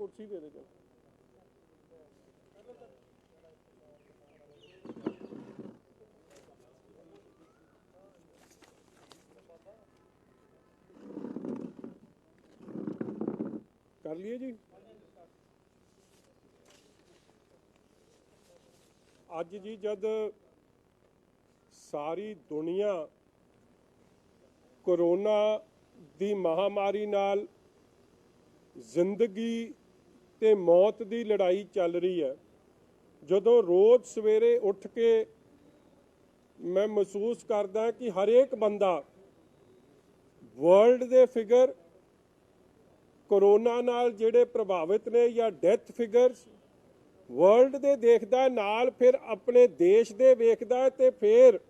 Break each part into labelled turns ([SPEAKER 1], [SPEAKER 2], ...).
[SPEAKER 1] कुर्सी दे दे। कर लिए जी। अज जी जद सारी दुनिया कोरोना दी महामारी नाल जिंदगी ते मौत दी लड़ाई चल रही है, जदों रोज़ सवेरे उठ के मैं महसूस करदा कि हर एक बंदा वर्ल्ड दे फिगर कोरोना नाल जिहड़े प्रभावित ने या डेथ फिगर्स वर्ल्ड दे देखदा, नाल फिर अपने देश दे वेखदा ते फिर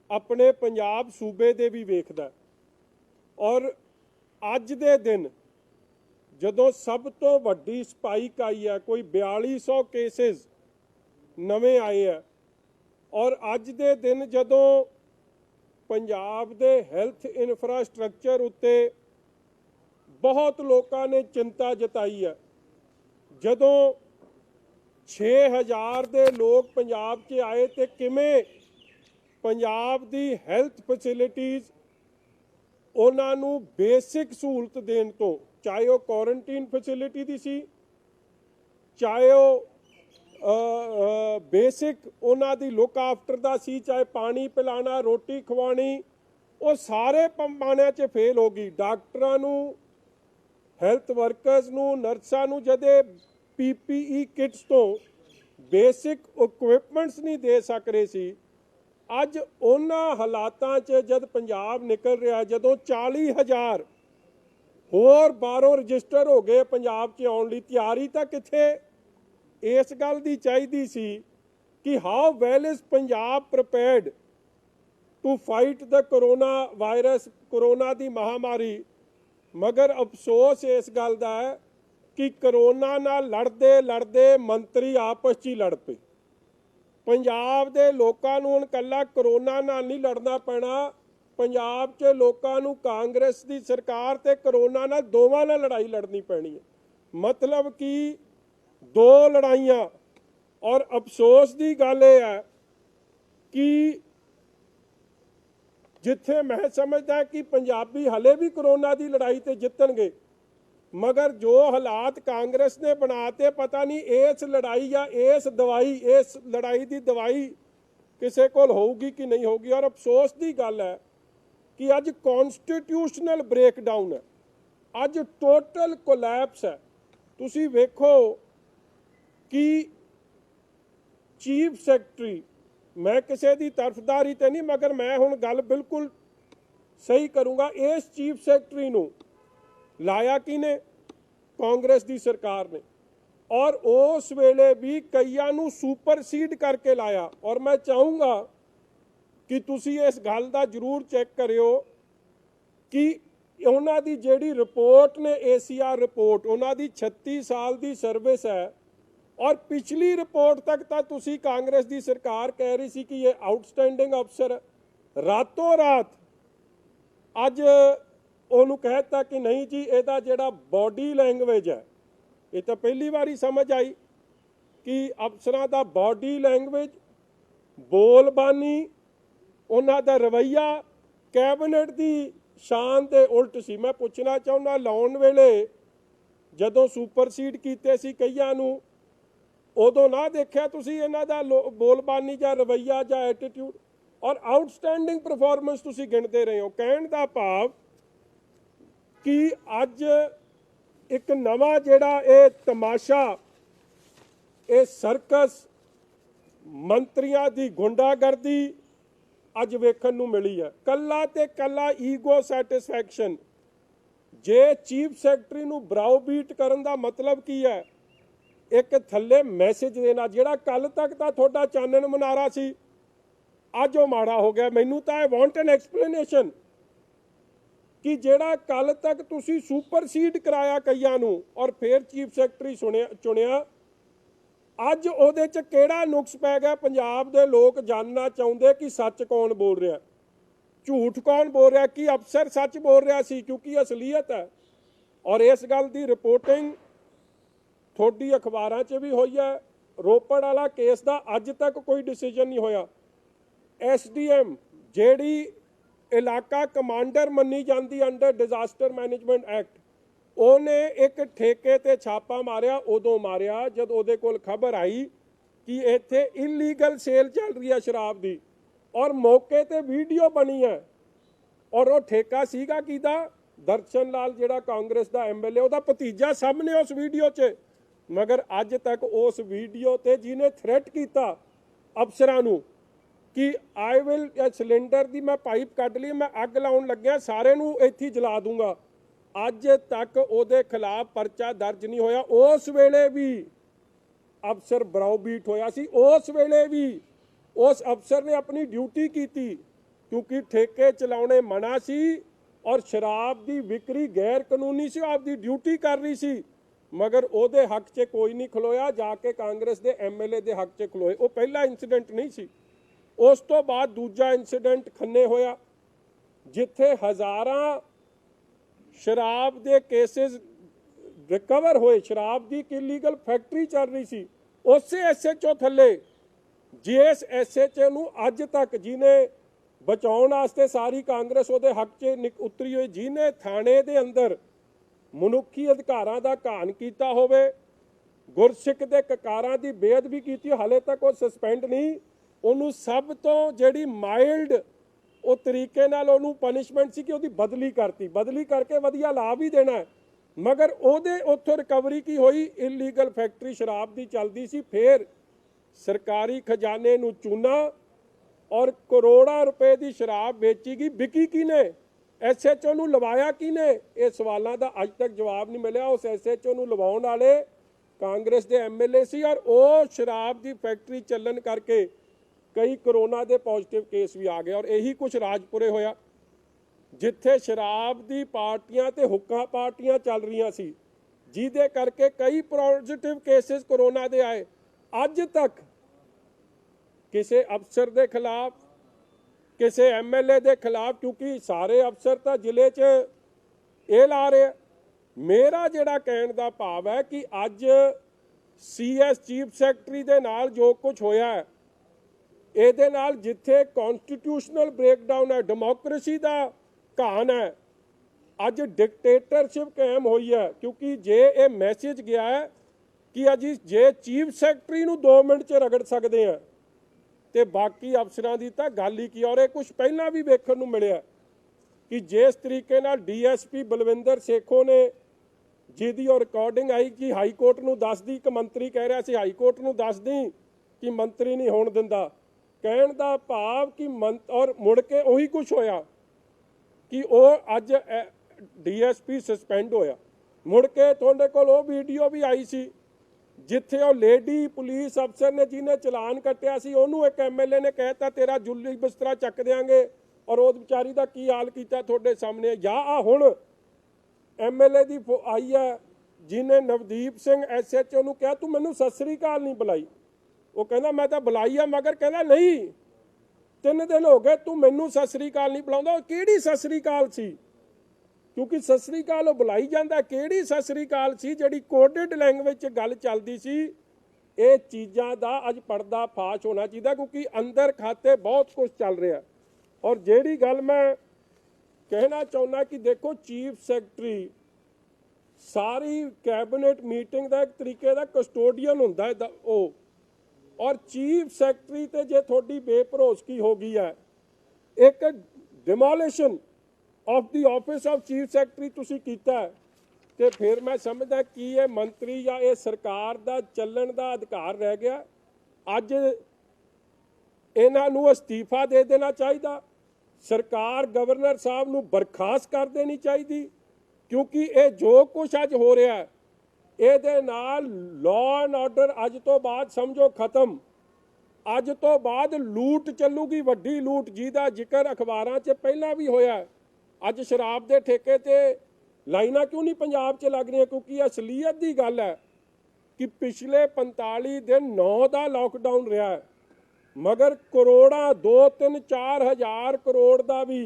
[SPEAKER 1] अपने पंजाब सूबे दे भी वेखदा। और अज दे दिन जदों सब तो वड्डी स्पाइक आई है, कोई 4200 केसेस नवे आए हैं, और अज दे दिन जदों पंजाब दे हैल्थ इंफ्रास्ट्रक्चर उत्ते बहुत लोगों ने चिंता जताई है, जदों 6000 दे लोग पंजाब च आए तो किवें पंजाब दी हैल्थ फैसिलिटीज़ उन्होंने बेसिक सहूलत देने तो, चाहे वो क्वारंटीन फैसिलिटी दी सी, चाहे वो बेसिक उन्हों दी लुक आफ्टर दा सी, चाहे पानी पिलाना रोटी खवानी, वो सारे पैमाने च फेल हो गई। डॉक्टरां नूं, हैल्थ वर्कर्स नूं, नर्सां नूं जदे PPE किट्स तो बेसिक इक्विपमेंट्स नहीं दे सक रहे सी, अज उन्हां हालातां च जद पंजाब निकल रहा, जदों 40,000 होर बाहरों रजिस्टर हो गए पंजाब च आउण लई, तैयारी तां कित्थे इस गल दी चाहीदी सी कि how well is Punjab prepared to fight the corona virus, corona दी महामारी। मगर अफसोस इस गल दा है कि कोरोना नाल लड़दे लड़दे मंत्री आपस च ही लड़ पे। पंजाब दे लोकां नूं हुण कल्ला कोरोना नाल नहीं लड़ना पैना, पंजाब च लोकां नूं कांग्रेस दी सरकार ते कोरोना नाल दोवां नाल लड़ाई लड़नी पैनी है। मतलब कि दो लड़ाइयां। और अफसोस दी गल यह है कि जिथे मैं समझदा कि पंजाबी हले भी कोरोना की लड़ाई ते जितणगे, मगर जो हालात कांग्रेस ने बनाते, पता नहीं इस लड़ाई या इस दवाई, इस लड़ाई की दवाई किसी को होगी कि नहीं होगी। और अफसोस की गल है कि अज कॉन्स्टिट्यूशनल ब्रेकडाउन है, अज टोटल कोलैप्स है। तुसी वेखो कि चीफ सैकटरी, मैं किसी की तरफदारी तो नहीं, मगर मैं हुण गल बिल्कुल सही करूँगा, इस चीफ सैकटरी नूं लाया किने? कांग्रेस की सरकार ने, और उस वेले भी कईयां नूं सुपरसीड करके लाया। और मैं चाहूँगा कि तुसी इस गल का जरूर चैक करियो कि उन्हां दी जिहड़ी रिपोर्ट ने, ACR रिपोर्ट, उन्हां दी 36 साल की सर्विस है, और पिछली रिपोर्ट तक तो तुसी कांग्रेस की सरकार कह रही सी कि ये आउटस्टैंडिंग अफसर है। रातों रात अज उन्होंने कहता कि नहीं जी, ਇਹਦਾ ਜਿਹੜਾ बॉडी लैंगुएज है, ये तो पहली बारी समझ आई कि अफसरां दा बॉडी लैंगुएज, बोलबानी, उन्हां दा रवैया कैबिनेट की शान दे उल्ट सी। मैं पूछना चाहुंदा, लाउण वेले जदों सुपरसीड कीते सी कईयां नूं, उदों ना देखिया तुसी इन्हां दा बोलबानी जां रवैया जां एटीट्यूड, और आउटस्टैंडिंग परफॉर्मेंस तुसी गिणदे रहे हो। कहण दा भाव कि अज एक नवा जिहड़ा ये तमाशा, ये सर्कस, मंत्रियों की गुंडागर्दी अज वेखण नूं मिली है। कल्ला ते कल्ला ईगो सैटिस्फैक्शन। जे चीफ सैकटरी नूं ब्राउबीट करन दा मतलब की है? एक थल्ले मैसेज देना, जिहड़ा कल तक तां तुहाडा चानन मुनारा सी, अज वो माड़ा हो गया। मैनूं तां आई वांट एन एक्सप्लेनेशन कि जिहड़ा कल तक तुसी सुपरसीड कराया कईयां नूं और फिर चीफ सैकटरी चुनिया, अज उहदे च किहड़ा नुक्स पै गया? पंजाब दे लोग जानना चाहुंदे कि सच कौन बोल रहा, झूठ कौन बोल रहा, कि अफसर सच बोल रहा सी, क्योंकि असलीयत है। और इस गल की रिपोर्टिंग थोड़ी अखबारां 'च भी होई है। रोपड़ वाला केस का अज तक कोई डिसीजन नहीं होया। SDM ਜਿਹੜੀ इलाका कमांडर मनी जाती अंडर डिजास्टर मैनेजमेंट एक्ट, ਉਹਨੇ एक ठेके ते छापा मारिया। उदों मारिया जब ਉਹਦੇ ਕੋਲ खबर आई कि ਇੱਥੇ इलीगल सेल चल रही है शराब की, और मौके ते वीडियो बनी है। और वो ठेका सीगा किदा, दर्शन लाल जिहड़ा कांग्रेस का MLA, ਉਹਦਾ भतीजा सामने उस वीडियो 'ਚ। मगर अज तक उस वीडियो ते जिन्हें थ्रेट किया अफसरां नूं कि आई विल सिलेंडर की मैं पाइप कढ़ ली, मैं अग लाउण लग्या, सारे नूं इत्थे जला दूंगा, अज तक उहदे खिलाफ परचा दर्ज नहीं होया। उस वेले भी अफसर ब्राउबीट होया सी, उस वेले भी उस अफसर ने अपनी ड्यूटी की, क्योंकि ठेके चलाने मना सी और शराब की विक्री गैर कानूनी सी, आपकी ड्यूटी कर रही सी। मगर ਉਹਦੇ हक 'ਚ कोई नहीं खलोया, जाके कांग्रेस के MLA के हक 'ਚ खलोए। वो पहला इंसीडेंट नहीं सी। उस तो बाद दूजा इंसीडेंट खन्ने होया, जिथे हज़ारां शराब के केसेस रिकवर होए। शराब की इलीगल फैक्ट्री चल रही सी, उसे SHO थले, जिस SHO नूं अज तक जिन्हें बचाउण वास्ते सारी कांग्रेस ਉਹਦੇ हक 'ਚ उतरी हुई, जिन्हें थाने के अंदर मनुखी अधिकारां दा घान कीता होवे, गुरसिख दे ककारां दी बेअदबी कीती, हाले तक वो सस्पेंड नहीं। उन्होंने सब तो जिहड़ी माइल्ड वो तरीके नाल उन्होंने पनिशमेंट सी कि उहदी बदली करती, बदली करके वधिया लाभ ही देना है। मगर उहदे उत्थों रिकवरी की हुई, इलीगल फैक्ट्री शराब की चलती सी। फिर सरकारी खजाने नूं चूना और करोड़ां रुपए की शराब बेची गई। बिकी किने? SHO नूं लवाया किने? ये सवालों का अज तक जवाब नहीं मिलिया। उस SHO नूं लवाउण वाले कांग्रेस के MLA सी, और वो शराब की फैक्ट्री चलन करके कई कोरोना के पॉजिटिव केस भी आ गए। और यही कुछ राजपुरे होया, जिथे शराब की पार्टियां ते हुक्का पार्टियां चल रही सी, जिहदे करके कई पॉजिटिव केसेस कोरोना के आए। अज तक किसी अफसर के खिलाफ, किसी MLA के खिलाफ, क्योंकि सारे अफसर तो जिले च ये ला रहे। मेरा जिहड़ा कहण दा भाव है कि अज CS चीफ सैकटरी दे नाल जो कुछ होया है, ਇਹਦੇ ਨਾਲ जिथे कॉन्स्टिट्यूशनल ब्रेकडाउन है, डेमोक्रेसी का घान है, अज डिकटेटरशिप कायम हुई है। क्योंकि जे ये मैसेज गया है कि अज जे चीफ सैकटरी नूं 2 मिनट च रगड़ सकते हैं, तो बाकी अफसरां दी तां गल ही की। और ये कुछ पहला भी वेखण नूं मिलिया कि जिस तरीके नाल DSP बलविंदर सेखों ने, जिहदी और रिकॉर्डिंग आई कि हाई कोर्ट नूं दस दी, एक मंत्री कह रहा सी हाई कोर्ट नूं दस दी कि मंत्री नहीं होण दिंदा। कहण दा भाव कि और मुड़ के उही कुछ होया कि वह अज DSP सस्पेंड होया। मुड़ के तुहाडे कोल वो वीडियो भी आई सी जिथे वो लेडी पुलिस अफसर ने जिन्हें चलान कट्टिया सी, उहनूं एक MLA ने कहता तेरा जुल्ली बिस्तरा चक देंगे, और उस विचारी का की हाल किया तुहाडे सामने। या आ हुण MLA दी आई है जिन्हें नवदीप सिंह SHO नूं कहा तू मैनूं सत श्री अकाल नहीं बुलाई। वो कहना मैं तो बुलाई है, मगर कहना नहीं 3 दिन हो गए तू मैनू सत श्री अकाल नहीं बुलाउंदा। किहड़ी सत श्री अकाल सी? क्योंकि सत श्री अकाल बुलाई जाता, किहड़ी सत श्री अकाल सी जिहड़ी कोडेड लैंगवेज गल चलती सी? ये चीज़ां दा अज पर्दा फाश होना चाहिए, क्योंकि अंदर खाते बहुत कुछ चल रहा। और जिहड़ी गल मैं कहना चाहुंदा कि देखो चीफ सैकटरी सारी कैबिनेट मीटिंग का एक तरीके का कस्टोडियन हुंदा है वो, और चीफ सैकटरी ते जे थोड़ी बेभरोसगी हो गई है, एक demolition of the office of chief secretary तुसीं कीता है, तो फिर मैं समझदा कि ये मंत्री या ये सरकार का चलन का अधिकार रह गया। अज इन्हां नूं अस्तीफा दे देना चाहिए, सरकार गवर्नर साहब नूं बर्खास्त कर देनी चाहिए, क्योंकि ये जो कुछ अज हो रहा है ਇਹਦੇ ਨਾਲ लॉ एंड ऑर्डर अज तो बाद समझो खत्म। अज तो बाद लूट चलूगी, वड्डी लूट, जिहदा जिक्र अखबारां 'ਚ ਪਹਿਲਾਂ भी होया। अज शराब के ठेके ते लाइनां क्यों नहीं पंजाब 'ਚ लग रही? क्योंकि असलीयत की गल है कि पिछले 45 दिन 9 का लॉकडाउन रहा है, मगर करोड़ां 2-3-4 हज़ार करोड़ का भी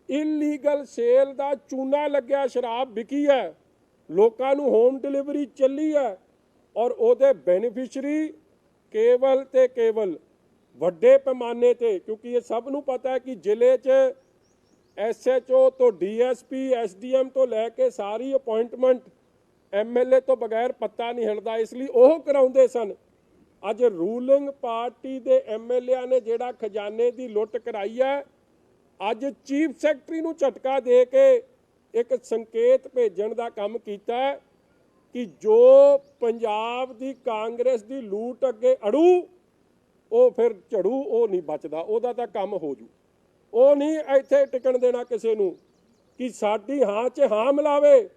[SPEAKER 1] इलीगल सेल का चूना लग्या, शराब बिकी है, लोगों नूं होम डिलीवरी चली है, ਔਰ ਉਹਦੇ ਬੈਨੀਫਿਸ਼ਰੀ ਕੇਵਲ ਤੇ ਕੇਵਲ ਵੱਡੇ ਪੈਮਾਨੇ ਤੇ, ਕਿਉਂਕਿ ਇਹ ਸਭ ਨੂੰ ਪਤਾ ਹੈ ਕਿ ਜ਼ਿਲ੍ਹੇ 'ਚ SHO ਤੋਂ DSP SDM ਤੋਂ ਲੈ ਕੇ ਸਾਰੀ ਅਪਾਇੰਟਮੈਂਟ MLA ਤੋਂ ਬਗੈਰ ਪੱਤਾ ਨਹੀਂ ਹਿਲਦਾ, ਇਸ ਲਈ ਉਹ ਕਰਾਉਂਦੇ ਸਨ। ਅੱਜ ਰੂਲਿੰਗ ਪਾਰਟੀ ਦੇ MLA ਨੇ ਜਿਹੜਾ ਖਜ਼ਾਨੇ ਦੀ ਲੁੱਟ ਕਰਾਈ ਹੈ, ਅੱਜ ਚੀਫ ਸੈਕਟਰੀ ਨੂੰ ਝਟਕਾ ਦੇ ਕੇ ਇੱਕ ਸੰਕੇਤ ਭੇਜਣ ਦਾ ਕੰਮ ਕੀਤਾ ਹੈ ਕਿ ਜੋ ਪੰਜਾਬ ਦੀ ਕਾਂਗਰਸ ਦੀ ਲੂਟ ਅੱਗੇ ਅੜੂ ਉਹ ਫਿਰ ਝੜੂ, ਉਹ ਨਹੀਂ ਬਚਦਾ, ਉਹਦਾ ਤਾਂ ਕੰਮ ਹੋ ਜੂ। ਉਹ ਨਹੀਂ ਇੱਥੇ ਟਿਕਣ ਦੇਣਾ ਕਿਸੇ ਨੂੰ ਕਿ ਸਾਡੀ ਹਾਂ 'ਚ ਹਾਂ ਮਿਲਾਵੇ,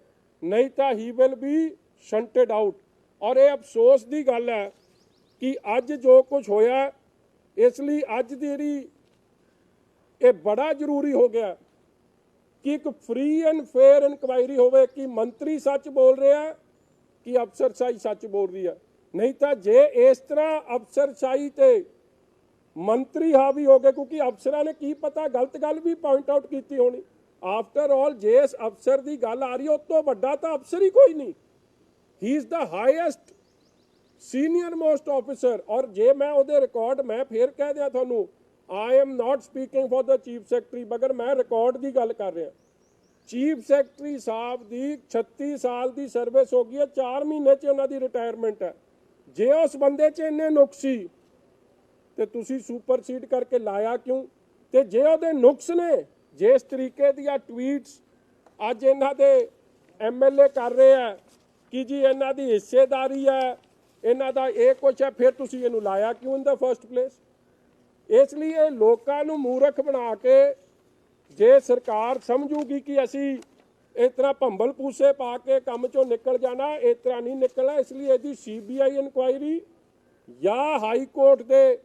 [SPEAKER 1] ਨਹੀਂ ਤਾਂ ਹੀ ਵਿਲ ਬੀ ਸ਼ੰਟਡ ਆਊਟ। ਔਰ ਇਹ ਅਫਸੋਸ ਦੀ ਗੱਲ ਹੈ ਕਿ ਅੱਜ ਜੋ ਕੁਝ ਹੋਇਆ, ਇਸ ਲਈ ਅੱਜ ਦੀ ਜਿਹੜੀ ਇਹ ਬੜਾ ਜ਼ਰੂਰੀ ਹੋ ਗਿਆ ਕਿ ਇੱਕ ਫ੍ਰੀ ਐਂਡ ਫੇਅਰ ਇਨਕੁਆਇਰੀ ਹੋਵੇ ਕਿ ਮੰਤਰੀ ਸੱਚ ਬੋਲ ਰਿਹਾ ਕਿ ਅਫਸਰਸ਼ਾਹੀ ਸੱਚ ਬੋਲ ਰਹੀ ਹੈ। ਨਹੀਂ ਤਾਂ ਜੇ ਇਸ ਤਰ੍ਹਾਂ ਅਫਸਰਸ਼ਾਹੀ ਤੇ ਮੰਤਰੀ ਹਾਵੀ ਹੋ ਗਏ, ਕਿਉਂਕਿ ਅਫਸਰਾਂ ਨੇ ਕੀ ਪਤਾ ਗਲਤ ਗੱਲ ਵੀ ਪੁਆਇੰਟ ਆਊਟ ਕੀਤੀ ਹੋਣੀ। ਆਫਟਰ ਆਲ ਜੇ ਇਸ ਅਫਸਰ ਦੀ ਗੱਲ ਆ ਰਹੀ ਹੈ, ਉਸ ਤੋਂ ਵੱਡਾ ਤਾਂ ਅਫਸਰ ਹੀ ਕੋਈ ਨਹੀਂ, ਹੀ is the highest senior most officer. ਔਰ ਜੇ ਮੈਂ ਉਹਦੇ ਰਿਕਾਰਡ, ਮੈਂ ਫੇਰ ਕਹਿ ਦਿਆਂ ਤੁਹਾਨੂੰ, I am not speaking for the chief secretary, ਮਗਰ ਮੈਂ ਰਿਕਾਰਡ ਦੀ ਗੱਲ ਕਰ ਰਿਹਾ। ਚੀਫ ਸੈਕਟਰੀ ਸਾਹਿਬ ਦੀ 36 ਸਾਲ ਦੀ ਸਰਵਿਸ ਹੋ ਗਈ ਹੈ, 4 ਮਹੀਨੇ 'ਚ ਉਹਨਾਂ ਦੀ ਰਿਟਾਇਰਮੈਂਟ ਹੈ। ਜੇ ਉਸ ਬੰਦੇ 'ਚ ਇੰਨੇ ਨੁਕਸ ਸੀ ਤੇ ਤੁਸੀਂ ਸੁਪਰਸੀਡ ਕਰਕੇ ਲਾਇਆ ਕਿਉਂ? ਤੇ ਜੇ ਉਹਦੇ ਨੁਕਸ ਨੇ, ਜੇ ਇਸ ਤਰੀਕੇ ਦੀਆਂ ਟਵੀਟਸ ਅੱਜ ਇਹਨਾਂ ਦੇ MLA ਕਰ ਰਹੇ ਆ ਕਿ ਜੀ ਇਹਨਾਂ ਦੀ ਹਿੱਸੇਦਾਰੀ ਹੈ, ਇਹਨਾਂ ਦਾ ਇਹ ਕੁਛ ਹੈ, ਫਿਰ ਤੁਸੀਂ ਇਹਨੂੰ ਲਾਇਆ ਕਿਉਂ ਇਨ ਦਾ ਫਸਟ ਪਲੇਸ? ਇਸ ਲਈ ਇਹ ਲੋਕਾਂ ਨੂੰ ਮੂਰਖ ਬਣਾ ਕੇ ਜੇ ਸਰਕਾਰ ਸਮਝੂਗੀ ਕਿ ਅਸੀਂ ਇਸ ਤਰ੍ਹਾਂ ਭੰਬਲ ਪੂਸੇ ਪਾ ਕੇ ਕੰਮ 'ਚੋਂ ਨਿਕਲ ਜਾਣਾ, ਇਸ ਤਰ੍ਹਾਂ ਨਹੀਂ ਨਿਕਲਣਾ। ਇਸ ਲਈ ਇਹਦੀ CBI ਇਨਕੁਆਇਰੀ ਜਾਂ ਹਾਈ ਕੋਰਟ ਦੇ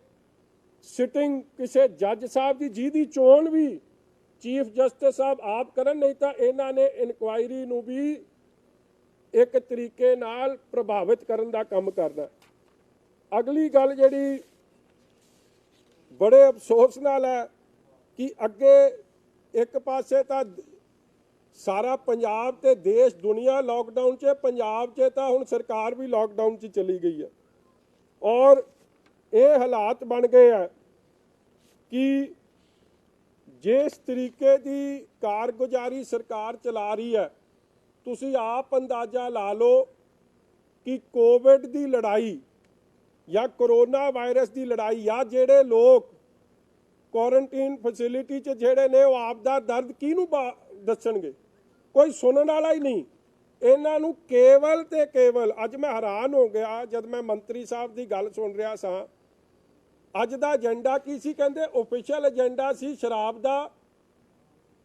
[SPEAKER 1] ਸਿਟਿੰਗ ਕਿਸੇ ਜੱਜ ਸਾਹਿਬ ਦੀ, ਜਿਹਦੀ ਚੋਣ ਵੀ ਚੀਫ ਜਸਟਿਸ ਸਾਹਿਬ ਆਪ ਕਰਨ, ਨਹੀਂ ਤਾਂ ਇਹਨਾਂ ਨੇ ਇਨਕੁਆਇਰੀ ਨੂੰ ਵੀ ਇੱਕ ਤਰੀਕੇ ਨਾਲ ਪ੍ਰਭਾਵਿਤ ਕਰਨ ਦਾ ਕੰਮ ਕਰਨਾ। ਅਗਲੀ ਗੱਲ ਜਿਹੜੀ ਬੜੇ ਅਫਸੋਸ ਨਾਲ ਹੈ ਕਿ ਅੱਗੇ ਇੱਕ ਪਾਸੇ ਤਾਂ ਸਾਰਾ ਪੰਜਾਬ ਤੇ ਦੇਸ਼ ਦੁਨੀਆ ਲਾਕਡਾਊਨ 'ਚ, ਪੰਜਾਬ 'ਚ ਤਾਂ ਹੁਣ ਸਰਕਾਰ ਵੀ ਲਾਕਡਾਊਨ 'ਚ ਚਲੀ ਗਈ ਹੈ। ਔਰ ਇਹ ਹਾਲਾਤ ਬਣ ਗਏ ਆ ਕਿ ਜਿਸ ਤਰੀਕੇ ਦੀ ਕਾਰਗੁਜ਼ਾਰੀ ਸਰਕਾਰ ਚਲਾ ਰਹੀ ਹੈ, ਤੁਸੀਂ ਆਪ ਅੰਦਾਜ਼ਾ ਲਾ ਲਓ ਕਿ ਕੋਵਿਡ ਦੀ ਲੜਾਈ ਜਾਂ ਕਰੋਨਾ ਵਾਇਰਸ ਦੀ ਲੜਾਈ, ਜਾਂ ਜਿਹੜੇ ਲੋਕ ਕੁਆਰੰਟੀਨ ਫੈਸਿਲਿਟੀ 'ਚ ਜਿਹੜੇ ਨੇ ਉਹ ਆਪ ਦਾ ਦਰਦ ਕਿਹਨੂੰ ਦੱਸਣਗੇ? ਕੋਈ ਸੁਣਨ ਵਾਲਾ ਹੀ ਨਹੀਂ। ਇਹਨਾਂ ਨੂੰ ਕੇਵਲ ਤੇ ਕੇਵਲ, ਅੱਜ ਮੈਂ ਹੈਰਾਨ ਹੋ ਗਿਆ ਜਦ ਮੈਂ ਮੰਤਰੀ ਸਾਹਿਬ ਦੀ ਗੱਲ ਸੁਣ ਰਿਹਾ ਸਾਂ। ਅੱਜ ਦਾ ਏਜੰਡਾ ਕੀ ਸੀ? ਕਹਿੰਦੇ ਓਫੀਸ਼ੀਅਲ ਏਜੰਡਾ ਸੀ ਸ਼ਰਾਬ ਦਾ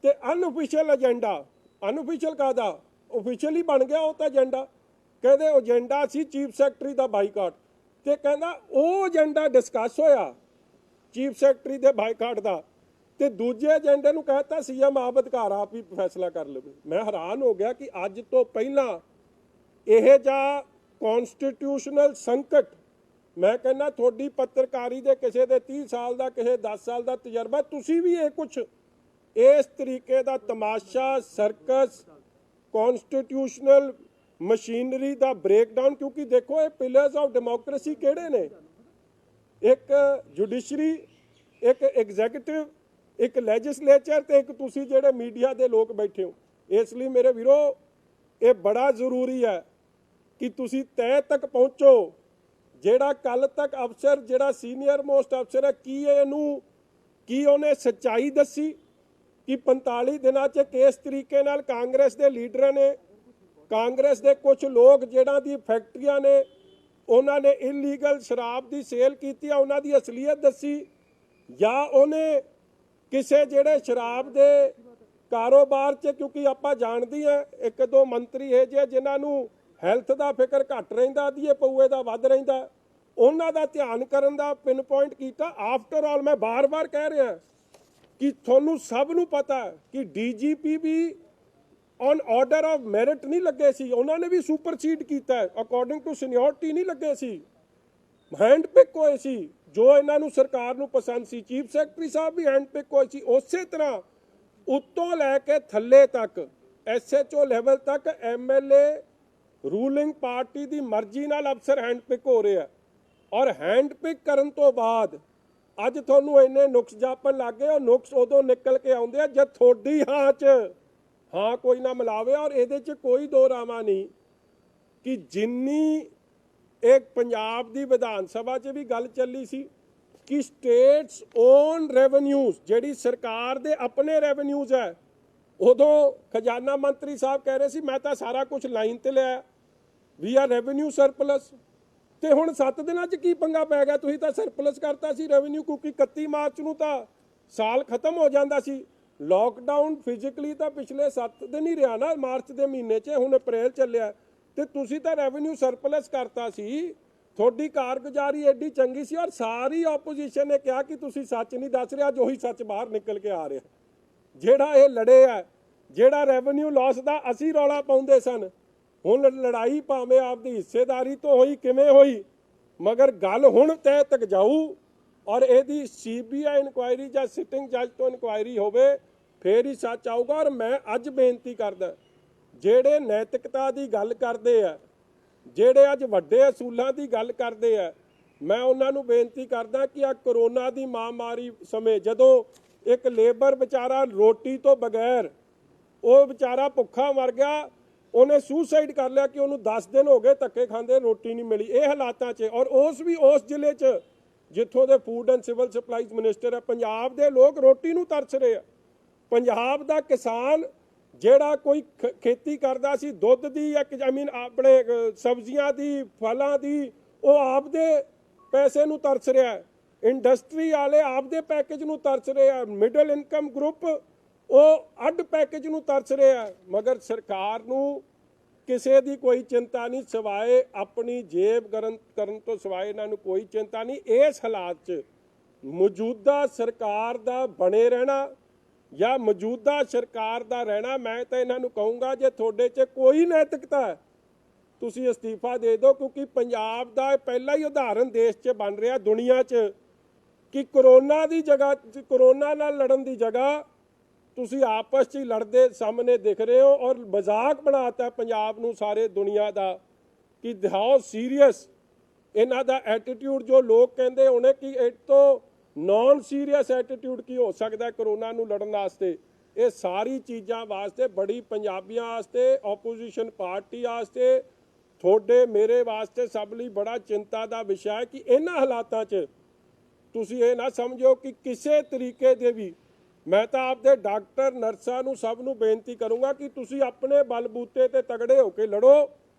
[SPEAKER 1] ਤੇ ਅਨਓਫੀਸ਼ੀਅਲ ਏਜੰਡਾ। ਅਨਓਫੀਸ਼ੀਅਲ ਕਾਹਦਾ? ਓਫੀਸ਼ੀਅਲ ਹੀ ਬਣ ਗਿਆ ਉਹ ਤਾਂ ਏਜੰਡਾ। ਕਹਿੰਦੇ ਏਜੰਡਾ ਸੀ ਚੀਫ ਸੈਕਟਰੀ ਦਾ ਬਾਈਕਾਟ, ਤੇ ਕਹਿੰਦਾ ਉਹ ਏਜੰਡਾ ਡਿਸਕਸ ਹੋਇਆ ਚੀਫ ਸੈਕਟਰੀ ਦੇ ਬਾਈਕਾਟ ਦਾ, ਤੇ ਦੂਜੇ ਏਜੰਡੇ ਨੂੰ ਕਹਿਤਾ CM ਆਪ ਅਧਿਕਾਰ ਆਪ ਹੀ ਫੈਸਲਾ ਕਰ ਲਵੇ। ਮੈਂ ਹੈਰਾਨ ਹੋ ਗਿਆ ਕਿ ਅੱਜ ਤੋਂ ਪਹਿਲਾਂ ਇਹ ਜਿਹਾ ਕੌਨਸਟੀਟਿਊਸ਼ਨਲ ਸੰਕਟ, ਮੈਂ ਕਹਿੰਦਾ ਤੁਹਾਡੀ ਪੱਤਰਕਾਰੀ ਦੇ ਕਿਸੇ ਦੇ 30 ਸਾਲ ਦਾ, ਕਿਸੇ 10 ਸਾਲ ਦਾ ਤਜਰਬਾ, ਤੁਸੀਂ ਵੀ ਇਹ ਕੁਛ ਇਸ ਤਰੀਕੇ ਦਾ ਤਮਾਸ਼ਾ, ਸਰਕਸ, ਕੌਨਸਟੀਟਿਊਸ਼ਨਲ ਮਸ਼ੀਨਰੀ ਦਾ ਬ੍ਰੇਕਡਾਊਨ। ਕਿਉਂਕਿ ਦੇਖੋ ਇਹ ਪਿਲਰਸ ਆਫ ਡੈਮੋਕ੍ਰੇਸੀ ਕਿਹੜੇ ਨੇ? ਇੱਕ ਜੁਡੀਸ਼ਰੀ, ਇੱਕ ਐਗਜ਼ੈਕਟਿਵ, ਇੱਕ ਲੈਜਿਸਲੇਚਰ, ਤੇ ਇੱਕ ਤੁਸੀਂ ਜਿਹੜੇ ਮੀਡੀਆ ਦੇ ਲੋਕ ਬੈਠੇ ਹੋ। ਇਸ ਲਈ ਮੇਰੇ ਵੀਰੋ ਇਹ ਬੜਾ ਜ਼ਰੂਰੀ ਹੈ ਕਿ ਤੁਸੀਂ ਤਹਿ ਤੱਕ ਪਹੁੰਚੋ। ਜਿਹੜਾ ਕੱਲ ਤੱਕ ਅਫਸਰ, ਜਿਹੜਾ ਸੀਨੀਅਰ ਮੋਸਟ ਅਫਸਰ ਹੈ, ਕੀ ਉਹਨੇ ਸੱਚਾਈ ਦੱਸੀ ਕਿ 45 ਦਿਨਾਂ 'ਚ ਕਿਸ ਤਰੀਕੇ ਨਾਲ ਕਾਂਗਰਸ ਦੇ ਲੀਡਰਾਂ ਨੇ, ਕਾਂਗਰਸ ਦੇ ਕੁਝ ਲੋਕ ਜਿਹੜਾ ਦੀ ਫੈਕਟਰੀਆਂ ਨੇ, ਉਹਨਾਂ ਨੇ ਇਲੀਗਲ ਸ਼ਰਾਬ ਦੀ ਸੇਲ ਕੀਤੀ ਆ, ਉਹਨਾਂ ਦੀ ਅਸਲੀਅਤ ਦੱਸੀ? ਜਾਂ ਉਹਨੇ ਕਿਸੇ ਜਿਹੜੇ ਸ਼ਰਾਬ ਦੇ ਕਾਰੋਬਾਰ 'ਚ, ਕਿਉਂਕਿ ਆਪਾਂ ਜਾਣਦੇ ਹਾਂ ਇੱਕ ਦੋ ਮੰਤਰੀ ਇਹ ਜਿਹੇ ਜਿਨ੍ਹਾਂ ਨੂੰ ਹੈਲਥ ਦਾ ਫਿਕਰ ਘੱਟ ਰਹਿੰਦਾ, ਦੀਏ ਪਊਏ ਦਾ ਵੱਧ ਰਹਿੰਦਾ, ਉਹਨਾਂ ਦਾ ਧਿਆਨ ਕਰਨ ਦਾ ਪਿਨ ਪੁਆਇੰਟ ਕੀਤਾ। ਆਫਟਰ ਆਲ ਮੈਂ ਬਾਰ-ਬਾਰ ਕਹਿ ਰਿਹਾ ਕਿ ਤੁਹਾਨੂੰ ਸਭ ਨੂੰ ਪਤਾ ਕਿ DGP ਵੀ ਔਨ ਆਰਡਰ ਆਫ ਮੈਰਿਟ ਨਹੀਂ ਲੱਗੇ ਸੀ, ਉਹਨਾਂ ਨੇ ਵੀ ਸੁਪਰਸੀਡ ਕੀਤਾ, ਅਕੋਰਡਿੰਗ ਟੂ ਸੀਨੀਅਰਟੀ ਨਹੀਂ ਲੱਗੇ ਸੀ, ਹੈਂਡ ਪਿਕ ਹੋਏ ਸੀ ਜੋ ਇਹਨਾਂ ਨੂੰ ਸਰਕਾਰ ਨੂੰ ਪਸੰਦ ਸੀ। ਚੀਫ ਸੈਕਟਰੀ ਸਾਹਿਬ ਵੀ ਹੈਂਡ ਪਿਕ ਹੋਏ ਸੀ। ਉਸੇ ਤਰ੍ਹਾਂ ਉੱਤੋਂ ਲੈ ਕੇ ਥੱਲੇ ਤੱਕ, SHO ਲੈਵਲ ਤੱਕ MLA ਰੂਲਿੰਗ ਪਾਰਟੀ ਦੀ ਮਰਜ਼ੀ ਨਾਲ ਅਫਸਰ ਹੈਂਡਪਿਕ ਹੋ ਰਿਹਾ ਔਰ ਹੈਂਡਪਿਕ ਕਰਨ ਤੋਂ ਬਾਅਦ ਅੱਜ ਤੁਹਾਨੂੰ ਇੰਨੇ ਨੁਕਸ ਜਾਪਣ ਲੱਗ ਗਏ। ਉਹ ਨੁਕਸ ਉਦੋਂ ਨਿਕਲ ਕੇ ਆਉਂਦੇ ਆ ਜਦ ਤੁਹਾਡੀ ਹਾਂ ਕੋਈ ਨਾ ਮਿਲਾਵੇ। ਔਰ ਇਹਦੇ 'ਚ ਕੋਈ ਦੋ ਰਾਵਾਂ ਨਹੀਂ ਕਿ ਜਿੰਨੀ ਇੱਕ ਪੰਜਾਬ ਦੀ ਵਿਧਾਨ ਸਭਾ 'ਚ ਵੀ ਗੱਲ ਚੱਲੀ ਸੀ ਕਿ ਸਟੇਟਸ ਓਨ ਰੈਵਨਿਊਜ਼, ਜਿਹੜੀ ਸਰਕਾਰ ਦੇ ਆਪਣੇ ਰੈਵਨਿਊਜ਼ ਹੈ, ਉਦੋਂ ਖਜ਼ਾਨਾ ਮੰਤਰੀ ਸਾਹਿਬ ਕਹਿ ਰਹੇ ਸੀ ਮੈਂ ਤਾਂ ਸਾਰਾ ਕੁਝ ਲਾਈਨ ਤੇ ਲਿਆ, ਵੀ ਆਰ ਰੈਵਨਿਊ ਸਰਪਲਸ। ਤੇ ਹੁਣ 7 ਦਿਨਾਂ 'ਚ ਕੀ ਪੰਗਾ ਪੈ ਗਿਆ? ਤੁਸੀਂ ਤਾਂ ਸਰਪਲਸ ਕਰਤਾ ਸੀ ਰੈਵਨਿਊ, ਕਿਉਂਕਿ 31 ਮਾਰਚ ਨੂੰ ਤਾਂ ਸਾਲ ਖਤਮ ਹੋ ਜਾਂਦਾ ਸੀ। ਲੋਕਡਾਊਨ ਫਿਜ਼ੀਕਲੀ ਤਾਂ ਪਿਛਲੇ 7 ਦਿਨ ਹੀ ਰਿਹਾ ਨਾ, ਮਾਰਚ ਦੇ ਮਹੀਨੇ 'ਚ, ਹੁਣ ਅਪ੍ਰੈਲ ਚੱਲਿਆ, ਤੇ ਤੁਸੀਂ ਤਾਂ ਰੈਵਨਿਊ ਸਰਪਲਸ ਕਰਤਾ ਸੀ। ਤੁਹਾਡੀ ਕਾਰਗੁਜ਼ਾਰੀ ਐਡੀ ਚੰਗੀ ਸੀ ਔਰ ਸਾਰੀ ਆਪੋਜੀਸ਼ਨ ਨੇ ਕਿਹਾ ਕਿ ਤੁਸੀਂ ਸੱਚ ਨਹੀਂ ਦੱਸ ਰਹੇ। ਅੱਜ ਉਹੀ ਸੱਚ ਬਾਹਰ ਨਿਕਲ ਕੇ ਆ ਰਿਹਾ। ਜਿਹੜਾ ਇਹ ਲੜੇ ਆ, ਜਿਹੜਾ ਰੈਵਨਿਊ ਲਾਸ ਦਾ ਅਸੀਂ ਰੌਲਾ ਪਾਉਂਦੇ ਸਨ, ਹੁਣ ਲੜਾਈ ਭਾਵੇਂ ਆਪਦੀ ਹਿੱਸੇਦਾਰੀ ਤੋਂ ਹੋਈ, ਕਿਵੇਂ ਹੋਈ, ਮਗਰ ਗੱਲ ਹੁਣ ਤਹਿ ਤੱਕ ਜਾਊ ਔਰ ਇਹਦੀ CBI ਇਨਕੁਆਇਰੀ ਜਾਂ ਸਿਟਿੰਗ ਜੱਜ ਤੋਂ ਇਨਕੁਆਇਰੀ ਹੋਵੇ, ਫੇਰ ਹੀ ਸੱਚ ਆਊਗਾ। ਔਰ ਮੈਂ ਅੱਜ ਬੇਨਤੀ ਕਰਦਾ, ਜਿਹੜੇ ਨੈਤਿਕਤਾ ਦੀ ਗੱਲ ਕਰਦੇ ਆ, ਜਿਹੜੇ ਅੱਜ ਵੱਡੇ ਅਸੂਲਾਂ ਦੀ ਗੱਲ ਕਰਦੇ ਆ, ਮੈਂ ਉਹਨਾਂ ਨੂੰ ਬੇਨਤੀ ਕਰਦਾ ਕਿ ਆ ਕਰੋਨਾ ਦੀ ਮਹਾਮਾਰੀ ਸਮੇਂ ਜਦੋਂ ਇੱਕ ਲੇਬਰ ਵਿਚਾਰਾ ਰੋਟੀ ਤੋਂ ਬਗੈਰ, ਉਹ ਵਿਚਾਰਾ ਭੁੱਖਾ ਮਰ ਗਿਆ, ਉਹਨੇ ਸੁਸਾਈਡ ਕਰ ਲਿਆ ਕਿ ਉਹਨੂੰ 10 ਦਿਨ ਹੋ ਗਏ ਧੱਕੇ ਖਾਂਦੇ, ਰੋਟੀ ਨਹੀਂ ਮਿਲੀ। ਇਹ ਹਾਲਾਤਾਂ 'ਚ ਔਰ ਉਸ ਜ਼ਿਲ੍ਹੇ 'ਚ ਜਿੱਥੋਂ ਦੇ food and civil supplies minister ਹੈ, ਪੰਜਾਬ ਦੇ ਲੋਕ ਰੋਟੀ ਨੂੰ ਤਰਸ ਰਹੇ ਆ। ਪੰਜਾਬ ਦਾ ਕਿਸਾਨ ਜਿਹੜਾ ਕੋਈ ਖੇਤੀ ਕਰਦਾ ਸੀ ਦੁੱਧ ਦੀ ਜਾਂ ਆਪਣੇ ਸਬਜ਼ੀਆਂ ਦੀ, ਫਲਾਂ ਦੀ, ਉਹ ਆਪਦੇ ਪੈਸੇ ਨੂੰ ਤਰਸ ਰਿਹਾ ਹੈ। ਇੰਡਸਟਰੀ ਵਾਲੇ ਆਪਦੇ ਪੈਕੇਜ ਨੂੰ ਤਰਸ ਰਹੇ ਆ। ਮਿਡਲ ਇਨਕਮ ਗਰੁੱਪ ਉਹ ਅੱਡ ਪੈਕੇਜ ਨੂੰ ਤਰਸ ਰਿਹਾ। ਮਗਰ ਸਰਕਾਰ ਨੂੰ ਕਿਸੇ ਦੀ ਕੋਈ ਚਿੰਤਾ ਨਹੀਂ, ਸਿਵਾਏ ਆਪਣੀ ਜੇਬ ਕਰਨ ਤੋਂ ਸਿਵਾਏ ਇਹਨਾਂ ਨੂੰ ਕੋਈ ਚਿੰਤਾ ਨਹੀਂ। ਇਸ ਹਾਲਾਤ 'ਚ ਮੌਜੂਦਾ ਸਰਕਾਰ ਦਾ ਬਣੇ ਰਹਿਣਾ ਜਾਂ ਮੌਜੂਦਾ ਸਰਕਾਰ ਦਾ ਰਹਿਣਾ, ਮੈਂ ਤਾਂ ਇਹਨਾਂ ਨੂੰ ਕਹੂੰਗਾ ਜੇ ਤੁਹਾਡੇ 'ਚ ਕੋਈ ਨੈਤਿਕਤਾ ਹੈ ਤੁਸੀਂ ਅਸਤੀਫਾ ਦੇ ਦਿਓ, ਕਿਉਂਕਿ ਪੰਜਾਬ ਦਾ ਪਹਿਲਾ ਹੀ ਉਦਾਹਰਨ ਦੇਸ਼ 'ਚ ਬਣ ਰਿਹਾ ਦੁਨੀਆ 'ਚ ਕਿ ਕਰੋਨਾ ਦੀ ਜਗ੍ਹਾ, ਕਰੋਨਾ ਨਾਲ ਲੜਨ ਦੀ ਜਗ੍ਹਾ ਤੁਸੀਂ ਆਪਸ 'ਚ ਹੀ ਲੜਦੇ ਸਾਹਮਣੇ ਦਿਖ ਰਹੇ ਹੋ। ਔਰ ਮਜ਼ਾਕ ਬਣਾਤਾ ਪੰਜਾਬ ਨੂੰ ਸਾਰੇ ਦੁਨੀਆ ਦਾ ਕਿ ਹਾਊ ਸੀਰੀਅਸ ਇਹਨਾਂ ਦਾ ਐਟੀਟਿਊਡ। ਜੋ ਲੋਕ ਕਹਿੰਦੇ ਹੋਣੇ ਕਿ ਇਹ ਤੋਂ ਨੌਨ ਸੀਰੀਅਸ ਐਟੀਟਿਊਡ ਕੀ ਹੋ ਸਕਦਾ ਕਰੋਨਾ ਨੂੰ ਲੜਨ ਵਾਸਤੇ। ਇਹ ਸਾਰੀ ਚੀਜ਼ਾਂ ਵਾਸਤੇ ਬੜੀ ਪੰਜਾਬੀਆਂ ਵਾਸਤੇ, ਆਪੋਜੀਸ਼ਨ ਪਾਰਟੀ ਵਾਸਤੇ, ਤੁਹਾਡੇ ਮੇਰੇ ਵਾਸਤੇ ਸਭ ਲਈ ਬੜਾ ਚਿੰਤਾ ਦਾ ਵਿਸ਼ਾ ਹੈ ਕਿ ਇਹਨਾਂ ਹਾਲਾਤਾਂ 'ਚ ਤੁਸੀਂ ਇਹ ਨਾ ਸਮਝੋ ਕਿ ਕਿਸੇ ਤਰੀਕੇ ਦੇ ਵੀ, ਮੈਂ ਤਾਂ ਆਪਦੇ ਡਾਕਟਰ ਨਰਸਾਂ ਨੂੰ ਸਭ ਨੂੰ ਬੇਨਤੀ ਕਰੂੰਗਾ ਕਿ ਤੁਸੀਂ ਆਪਣੇ ਬਲਬੂਤੇ ਤੇ ਤਗੜੇ ਹੋ ਕੇ ਲੜੋ।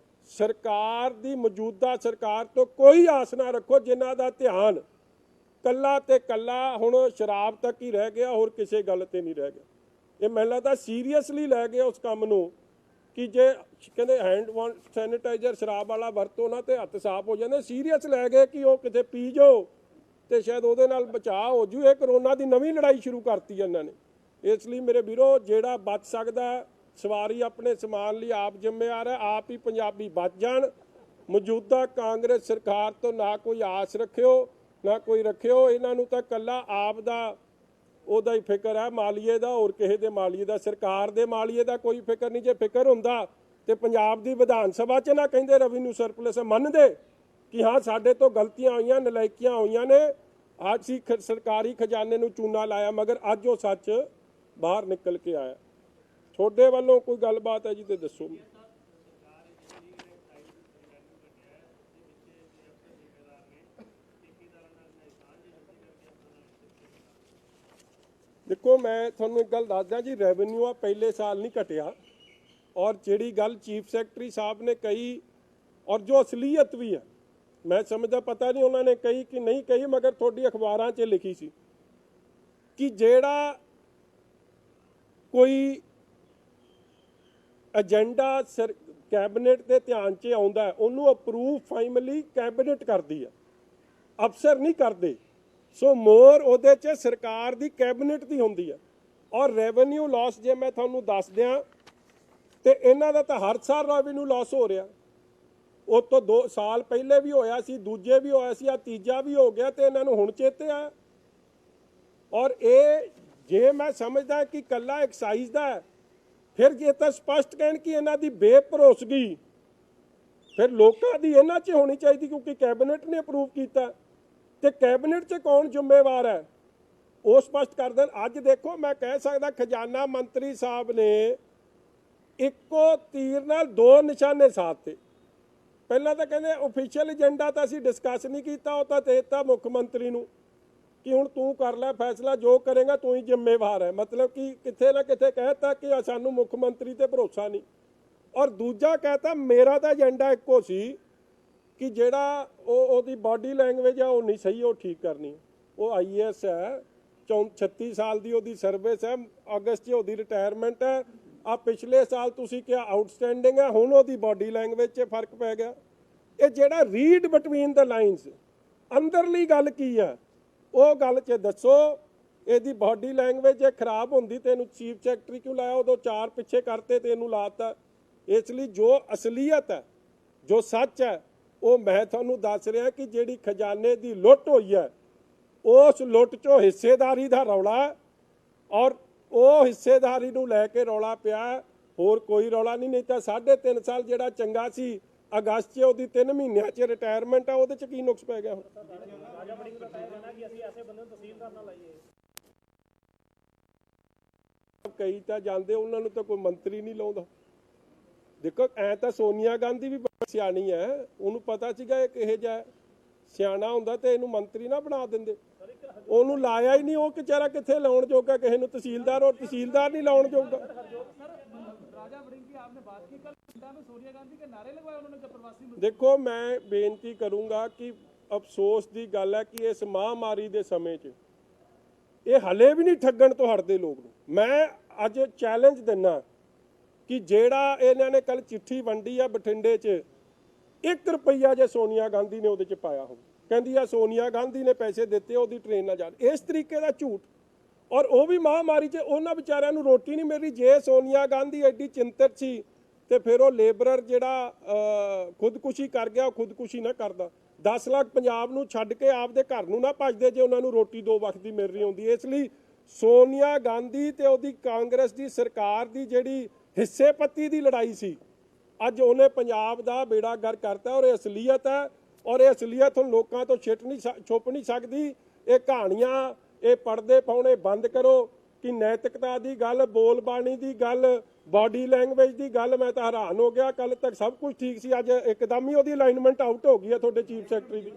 [SPEAKER 1] ਸਰਕਾਰ ਦੀ, ਮੌਜੂਦਾ ਸਰਕਾਰ ਤੋਂ ਕੋਈ ਆਸ ਨਾ ਰੱਖੋ ਜਿਨ੍ਹਾਂ ਦਾ ਧਿਆਨ ਕੱਲਾ ਤੇ ਕੱਲਾ ਹੁਣ ਸ਼ਰਾਬ ਤੱਕ ਹੀ ਰਹਿ ਗਿਆ, ਹੋਰ ਕਿਸੇ ਗੱਲ ਤੇ ਨਹੀਂ ਰਹਿ ਗਿਆ। ਇਹ ਮੈਨੂੰ ਲੱਗਦਾ ਸੀਰੀਅਸਲੀ ਲੈ ਗਏ ਉਸ ਕੰਮ ਨੂੰ ਕਿ ਜੇ ਕਹਿੰਦੇ ਹੈਂਡ ਸੈਨੀਟਾਈਜ਼ਰ ਸ਼ਰਾਬ ਵਾਲਾ ਵਰਤੋ ਨਾ ਤੇ ਹੱਥ ਸਾਫ਼ ਹੋ ਜਾਂਦੇ, ਸੀਰੀਅਸ ਲੈ ਗਏ ਕਿ ਉਹ ਕਿਤੇ ਪੀ ਜਾਓ ਤੇ ਸ਼ਾਇਦ ਉਹਦੇ ਨਾਲ ਬਚਾਅ ਹੋ ਜੂ। ਇਹ ਕਰੋਨਾ ਦੀ ਨਵੀਂ ਲੜਾਈ ਸ਼ੁਰੂ ਕਰਤੀ ਇਹਨਾਂ ਨੇ। ਇਸ ਲਈ ਮੇਰੇ ਵੀਰੋ, ਜਿਹੜਾ ਬਚ ਸਕਦਾ, ਸਵਾਰੀ ਆਪਣੇ ਸਮਾਨ ਲਈ ਆਪ ਜ਼ਿੰਮੇਵਾਰ ਹੈ, ਆਪ ਹੀ ਪੰਜਾਬੀ ਬਚ ਜਾਣ। ਮੌਜੂਦਾ ਕਾਂਗਰਸ ਸਰਕਾਰ ਤੋਂ ਨਾ ਕੋਈ ਆਸ ਰੱਖਿਓ ਨਾ ਕੋਈ ਰੱਖਿਓ। ਇਹਨਾਂ ਨੂੰ ਤਾਂ ਕੱਲਾ ਆਪ ਦਾ ਉਹਦਾ ਹੀ ਫਿਕਰ ਹੈ, ਮਾਲੀਏ ਦਾ, ਹੋਰ ਕਿਸੇ ਦੇ ਮਾਲੀਏ ਦਾ, ਸਰਕਾਰ ਦੇ ਮਾਲੀਏ ਦਾ ਕੋਈ ਫਿਕਰ ਨਹੀਂ। ਜੇ ਫਿਕਰ ਹੁੰਦਾ ਤੇ ਪੰਜਾਬ ਦੀ ਵਿਧਾਨ ਸਭਾ 'ਚ ਨਾ ਕਹਿੰਦੇ ਰੈਵਨਿਊ ਸਰਪਲਸ, ਮੰਨਦੇ ਕਿ ਹਾਂ ਸਾਡੇ ਤੋਂ ਗਲਤੀਆਂ ਹੋਈਆਂ, ਨਲਾਇਕੀਆਂ ਹੋਈਆਂ ਨੇ, ਅੱਜ ਹੀ ਸਰਕਾਰੀ ਖਜ਼ਾਨੇ ਨੂੰ ਚੂਨਾ ਲਾਇਆ। ਮਗਰ ਅੱਜ ਉਹ ਸੱਚ ਬਾਹਰ ਨਿਕਲ ਕੇ ਆਇਆ। ਤੁਹਾਡੇ ਵੱਲੋਂ ਕੋਈ ਗੱਲਬਾਤ ਹੈ ਜੀ ਤੇ ਦੱਸੋ। ਦੇਖੋ, ਮੈਂ ਤੁਹਾਨੂੰ ਇੱਕ ਗੱਲ ਦੱਸਦਾ ਜੀ, ਰੈਵਨਿਊ ਆ ਪਹਿਲੇ ਸਾਲ ਨਹੀਂ ਘਟਿਆ। ਔਰ ਜਿਹੜੀ ਗੱਲ ਚੀਫ ਸੈਕਟਰੀ ਸਾਹਿਬ ਨੇ ਕਹੀ ਔਰ ਜੋ ਅਸਲੀਅਤ ਵੀ ਹੈ, ਮੈਂ ਸਮਝਦਾ ਪਤਾ ਨਹੀਂ ਉਹਨਾਂ ਨੇ ਕਹੀ ਕਿ ਨਹੀਂ ਕਹੀ, ਮਗਰ ਤੁਹਾਡੀ ਅਖਬਾਰਾਂ 'ਚ ਲਿਖੀ ਸੀ ਕਿ ਜਿਹੜਾ ਕੋਈ ਏਜੰਡਾ ਕੈਬਨਿਟ ਦੇ ਧਿਆਨ 'ਚ ਆਉਂਦਾ ਉਹਨੂੰ ਅਪਰੂਵ ਫਾਈਨਲੀ ਕੈਬਨਿਟ ਕਰਦੀ ਹੈ, ਅਫਸਰ ਨਹੀਂ ਕਰਦੇ। ਸੋ ਮੋਰ ਉਹਦੇ 'ਚ ਸਰਕਾਰ ਦੀ ਕੈਬਨਿਟ ਦੀ ਹੁੰਦੀ ਹੈ। ਔਰ ਰੈਵਨਿਊ ਲਾਸ ਜੇ ਮੈਂ ਤੁਹਾਨੂੰ ਦੱਸ ਦਿਆਂ ਤੇ ਇਹਨਾਂ ਦਾ ਤਾਂ ਹਰ ਸਾਲ ਰੈਵਨਿਊ ਲਾਸ ਹੋ ਰਿਹਾ। ਉਹ ਤੋਂ 2 ਸਾਲ ਪਹਿਲੇ ਵੀ ਹੋਇਆ ਸੀ, ਦੂਜੇ ਵੀ ਹੋਇਆ ਸੀ, ਆ ਤੀਜਾ ਵੀ ਹੋ ਗਿਆ ਤੇ ਇਹਨਾਂ ਨੂੰ ਹੁਣ ਚੇਤੇ ਆਇਆ। ਔਰ ਇਹ ਜੇ ਮੈਂ ਸਮਝਦਾ ਕਿ ਕੱਲਾ ਐਕਸਾਈਜ਼ ਦਾ ਹੈ, ਫਿਰ ਜੇ ਤਾਂ ਸਪਸ਼ਟ ਕਹਿਣ ਕਿ ਇਹਨਾਂ ਦੀ ਬੇਭਰੋਸਗੀ ਫਿਰ ਲੋਕਾਂ ਦੀ ਇਹਨਾਂ 'ਚ ਹੋਣੀ ਚਾਹੀਦੀ, ਕਿਉਂਕਿ ਕੈਬਨਿਟ ਨੇ ਅਪਰੂਵ ਕੀਤਾ ਤੇ ਕੈਬਨਿਟ 'ਚ ਕੌਣ ਜ਼ਿੰਮੇਵਾਰ ਹੈ ਉਹ ਸਪਸ਼ਟ ਕਰ ਦੇਣ। ਅੱਜ ਦੇਖੋ ਮੈਂ ਕਹਿ ਸਕਦਾ ਖਜ਼ਾਨਾ ਮੰਤਰੀ ਸਾਹਿਬ ਨੇ ਇੱਕੋ ਤੀਰ ਨਾਲ ਦੋ ਨਿਸ਼ਾਨੇ ਸਾਧਤੇ। ਪਹਿਲਾਂ ਤਾਂ ਕਹਿੰਦੇ ਆਫੀਸ਼ੀਅਲ ਏਜੰਡਾ ਤਾਂ ਅਸੀਂ ਡਿਸਕਸ ਨਹੀਂ ਕੀਤਾ, ਉਹ ਤਾਂ ਦੇਤਾ ਮੁੱਖ ਮੰਤਰੀ ਨੂੰ ਕਿ ਹੁਣ ਤੂੰ ਕਰ ਲੈ ਫੈਸਲਾ, ਜੋ ਕਰੇਗਾ ਤੂੰ ਹੀ ਜ਼ਿੰਮੇਵਾਰ ਹੈ। ਮਤਲਬ ਕਿ ਕਿਤੇ ਨਾ ਕਿਤੇ ਕਹਿਤਾ ਕਿ ਸਾਨੂੰ ਮੁੱਖ ਮੰਤਰੀ ਤੇ ਭਰੋਸਾ ਨਹੀਂ। ਔਰ ਦੂਜਾ ਕਹਿਤਾ ਮੇਰਾ ਤਾਂ ਏਜੰਡਾ ਇੱਕੋ ਸੀ ਕਿ ਜਿਹੜਾ ਉਹਦੀ ਬਾਡੀ ਲੈਂਗੁਏਜ ਆ ਉਹ ਨਹੀਂ ਸਹੀ, ਉਹ ਠੀਕ ਕਰਨੀ। ਉਹ IAS ਹੈ, 36 ਸਾਲ ਦੀ ਉਹਦੀ ਸਰਵਿਸ ਹੈ, ਅਗਸਤ 'ਚ ਉਹਦੀ ਰਿਟਾਇਰਮੈਂਟ ਹੈ। ਆ ਪਿਛਲੇ ਸਾਲ ਤੁਸੀਂ ਕਿਹਾ ਆਊਟਸਟੈਂਡਿੰਗ ਹੈ, ਹੁਣ ਉਹਦੀ ਬਾਡੀ ਲੈਂਗੁਏਜ 'ਚ ਫਰਕ ਪੈ ਗਿਆ। ਇਹ ਜਿਹੜਾ ਰੀਡ ਬਿਟਵੀਨ ਦ ਲਾਈਨਸ, ਅੰਦਰਲੀ ਗੱਲ ਕੀ ਹੈ ਉਹ ਗੱਲ 'ਚ ਦੱਸੋ। ਇਹਦੀ ਬਾਡੀ ਲੈਂਗੁਏਜ ਜੇ ਖਰਾਬ ਹੁੰਦੀ ਤੇ ਇਹਨੂੰ ਚੀਫ ਸੈਕਟਰੀ ਕਿਉਂ ਲਾਇਆ? ਉਦੋਂ 4 ਪਿੱਛੇ ਕਰਤੇ ਤੇ ਇਹਨੂੰ ਲਾਤਾ। ਇਸ ਲਈ ਜੋ ਅਸਲੀਅਤ ਹੈ, ਜੋ ਸੱਚ ਹੈ, ਉਹ ਮੈਂ ਤੁਹਾਨੂੰ ਦੱਸ ਰਿਹਾ ਕਿ ਜਿਹੜੀ ਖਜ਼ਾਨੇ ਦੀ ਲੁੱਟ ਹੋਈ ਹੈ ਉਸ ਲੁੱਟ 'ਚੋਂ ਹਿੱਸੇਦਾਰੀ ਦਾ ਰੌਲਾ, ਔਰ ਉਹ ਹਿੱਸੇਦਾਰੀ ਨੂੰ ਲੈ ਕੇ ਰੌਲਾ ਪਿਆ, ਹੋਰ ਕੋਈ ਰੌਲਾ ਨਹੀਂ। ਨਹੀਂ ਤਾਂ 3.5 ਸਾਲ ਜਿਹੜਾ ਚੰਗਾ ਸੀ, ਅਗਸਤ 'ਚ ਉਹਦੀ 3 ਮਹੀਨਿਆਂ 'ਚ ਰਿਟਾਇਰਮੈਂਟ ਆ, ਉਹਦੇ 'ਚ ਕੀ ਨੁਕਸ ਪੈ ਗਿਆ? ਹੁਣ ਕਈ ਤਾਂ ਜਾਂਦੇ, ਉਹਨਾਂ ਨੂੰ ਤਾਂ ਕੋਈ ਮੰਤਰੀ ਨਹੀਂ ਲਾਉਂਦਾ। ਦੇਖੋ ਐ ਤਾਂ ਸੋਨੀਆ ਗਾਂਧੀ ਵੀ ਬੜੀ ਸਿਆਣੀ ਹੈ, ਉਹਨੂੰ ਪਤਾ ਸੀਗਾ ਇਹ ਕਿਹੋ ਜਿਹਾ ਸਿਆਣਾ ਹੁੰਦਾ ਤੇ ਇਹਨੂੰ ਮੰਤਰੀ ਨਾ ਬਣਾ ਦਿੰਦੇ। ਉਹਨੂੰ ਲਾਇਆ ਹੀ ਨਹੀਂ, ਉਹ ਵਿਚਾਰਾ ਕਿੱਥੇ ਲਾਉਣ ਜੋਗਾ ਕਿਸੇ ਨੂੰ, ਤਹਿਸੀਲਦਾਰ, ਔਰ ਤਹਿਸੀਲਦਾਰ ਨਹੀਂ ਲਾਉਣ ਜੋਗਾ। ਦੇਖੋ ਮੈਂ ਬੇਨਤੀ ਕਰੂੰਗਾ ਕਿ ਅਫਸੋਸ ਦੀ ਗੱਲ ਹੈ ਕਿ ਇਸ ਮਹਾਮਾਰੀ ਦੇ ਸਮੇਂ 'ਚ ਇਹ ਹਲੇ ਵੀ ਨਹੀਂ ਠੱਗਣ ਤੋਂ ਹਟਦੇ ਲੋਕ ਨੂੰ। ਮੈਂ ਅੱਜ ਚੈਲੰਜ ਦਿੰਦਾ ਕਿ ਜਿਹੜਾ ਇਹਨਾਂ ਨੇ ਕੱਲ ਚਿੱਠੀ ਵੰਡੀ ਆ ਬਠਿੰਡੇ 'ਚ, 1 ਰੁਪਈਆ ਜੇ ਸੋਨੀਆ ਗਾਂਧੀ ਨੇ ਉਹਦੇ 'ਚ ਪਾਇਆ ਹੋ, ਕਹਿੰਦੀ ਆ ਸੋਨੀਆ ਗਾਂਧੀ ਨੇ ਪੈਸੇ ਦਿੱਤੇ ਉਹਦੀ ਟ੍ਰੇਨ ਨਾਲ ਜਾਣ, ਇਸ ਤਰੀਕੇ ਦਾ ਝੂਠ। ਔਰ ਉਹ ਵੀ ਮਹਾਮਾਰੀ 'ਚ ਉਹਨਾਂ ਵਿਚਾਰਿਆਂ ਨੂੰ ਰੋਟੀ ਨਹੀਂ ਮਿਲ ਰਹੀ। ਜੇ ਸੋਨੀਆ ਗਾਂਧੀ ਐਡੀ ਚਿੰਤਤ ਸੀ ਤੇ ਫਿਰ ਉਹ ਲੇਬਰਰ ਜਿਹੜਾ ਖੁਦਕੁਸ਼ੀ ਕਰ ਗਿਆ, ਉਹ ਖੁਦਕੁਸ਼ੀ ਨਾ ਕਰਦਾ। 10 ਲੱਖ ਪੰਜਾਬ ਨੂੰ ਛੱਡ ਕੇ ਆਪਦੇ ਘਰ ਨੂੰ ਨਾ ਭੱਜਦੇ ਜੇ ਉਹਨਾਂ ਨੂੰ ਰੋਟੀ 2 ਵਕਤ ਦੀ ਮਿਲ ਰਹੀ ਹੁੰਦੀ। ਇਸ ਲਈ ਸੋਨੀਆ ਗਾਂਧੀ ਤੇ ਉਹਦੀ ਕਾਂਗਰਸ ਦੀ ਸਰਕਾਰ ਦੀ ਜਿਹੜੀ ਹਿੱਸੇ ਪੱਤੀ ਦੀ ਲੜਾਈ ਸੀ, ਅੱਜ ਉਹਨੇ ਪੰਜਾਬ ਦਾ ਬੇੜਾ ਗਰ ਕਰਤਾ। ਔਰ ਇਹ ਅਸਲੀਅਤ ਹੈ, ਔਰ ਇਹ ਅਸਲੀਅਤ ਹੁਣ ਲੋਕਾਂ ਤੋਂ ਛੁਪ ਨਹੀਂ ਸਕਦੀ। ਇਹ ਕਹਾਣੀਆਂ, ਇਹ ਪਰਦੇ ਪਾਉਣੇ ਬੰਦ ਕਰੋ ਕਿ ਨੈਤਿਕਤਾ ਦੀ ਗੱਲ, ਬੋਲ ਬਾਣੀ ਦੀ ਗੱਲ, ਬਾਡੀ ਲੈਂਗੁਏਜ ਦੀ ਗੱਲ। ਮੈਂ ਤਾਂ ਹੈਰਾਨ ਹੋ ਗਿਆ, ਕੱਲ ਤੱਕ ਸਭ ਕੁਝ ਠੀਕ ਸੀ, ਅੱਜ ਇੱਕਦਮ ਹੀ ਉਹਦੀ ਅਲਾਈਨਮੈਂਟ ਆਊਟ ਹੋ ਗਈ ਹੈ ਤੁਹਾਡੇ ਚੀਫ ਸੈਕਟਰੀ ਦੀ।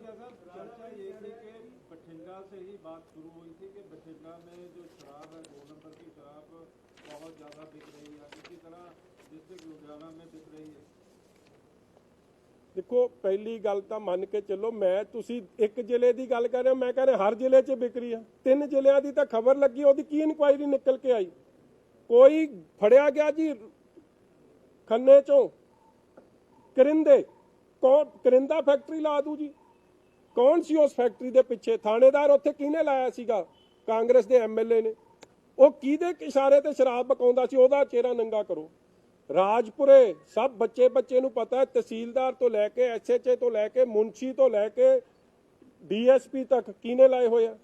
[SPEAKER 1] ਦੇਖੋ ਪਹਿਲੀ ਗੱਲ ਤਾਂ ਮੰਨ ਕੇ ਚੱਲੋ, ਮੈਂ ਤੁਸੀਂ ਇੱਕ ਜ਼ਿਲ੍ਹੇ ਦੀ ਗੱਲ ਕਰ ਰਹੇ ਹੋ, ਮੈਂ ਕਹਿ ਰਿਹਾ ਹਰ ਜ਼ਿਲ੍ਹੇ 'ਚ ਵਿਕ ਰਹੀ ਆ। 3 ਜ਼ਿਲ੍ਹਿਆਂ ਦੀ ਤਾਂ ਖਬਰ ਲੱਗੀ, ਉਹਦੀ ਕੀ ਇਨਕੁਆਇਰੀ ਨਿਕਲ ਕੇ ਆਈ? ਕੋਈ ਫੜਿਆ ਗਿਆ ਜੀ ਖੰਨੇ 'ਚੋਂ ਕਰਿੰਦੇ? ਕੌਣ ਕਰਿੰਦਾ ਫੈਕਟਰੀ ਲਾ ਦੂ ਜੀ? ਕੌਣ ਸੀ ਉਸ ਫੈਕਟਰੀ ਦੇ ਪਿੱਛੇ? ਥਾਣੇਦਾਰ ਉੱਥੇ ਕਿਹਨੇ ਲਾਇਆ ਸੀਗਾ? ਕਾਂਗਰਸ ਦੇ MLA ਨੇ। ਉਹ ਕਿਹਦੇ ਇਸ਼ਾਰੇ ਤੇ ਸ਼ਰਾਬ ਪਕਾਉਂਦਾ ਸੀ? ਉਹਦਾ ਚਿਹਰਾ ਨੰਗਾ ਕਰੋ। ਰਾਜਪੁਰੇ ਸਭ ਬੱਚੇ ਨੂੰ ਪਤਾ ਹੈ, ਤਹਿਸੀਲਦਾਰ ਤੋਂ ਲੈ ਕੇ SHA ਤੋਂ ਲੈ ਕੇ ਮੁਨਸ਼ੀ ਤੋਂ ਲੈ ਕੇ DSP ਤੱਕ ਕਿਹਨੇ ਲਾਏ ਹੋਏ ਆ?